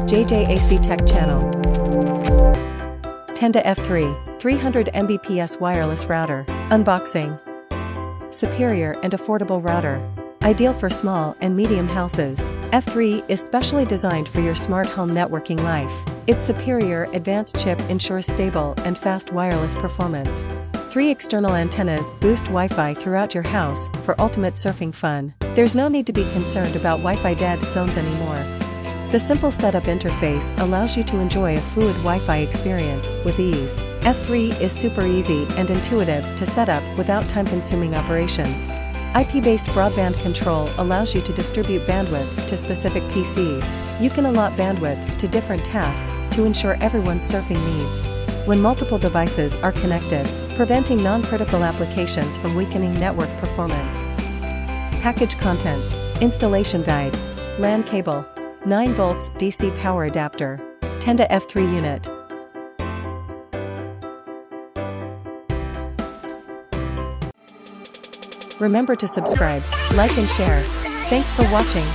JJ.A.C Tech Channel. Tenda F3, 300 Mbps wireless router. Unboxing. Superior and affordable router. Ideal for small and medium houses. F3 is specially designed for your smart home networking life. Its superior advanced chip ensures stable and fast wireless performance. 3 external antennas boost Wi-Fi throughout your house for ultimate surfing fun. There's no need to be concerned about Wi-Fi dead zones anymore. The simple setup interface allows you to enjoy a fluid Wi-Fi experience with ease. F3 is super easy and intuitive to set up without time-consuming operations. IP-based broadband control allows you to distribute bandwidth to specific PCs. You can allot bandwidth to different tasks to ensure everyone's surfing needs. When multiple devices are connected, preventing non-critical applications from weakening network performance. Package contents: installation guide, LAN cable, 9 volts DC power adapter, Tenda F3 unit. Remember to subscribe, like and share. Thanks for watching.